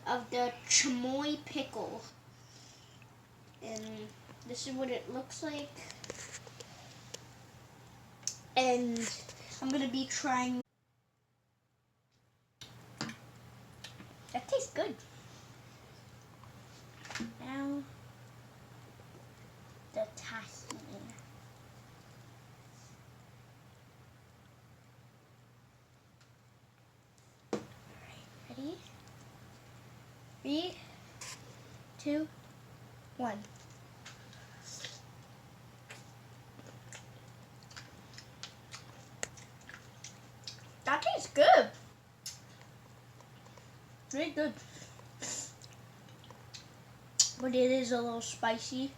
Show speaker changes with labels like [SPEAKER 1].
[SPEAKER 1] of the chamoy pickle. And this is what it looks like. And I'm gonna be trying. That tastes good. Now, the tahini. Alright, ready? 3, 2, 1. That tastes good. Very good. But it is a little spicy.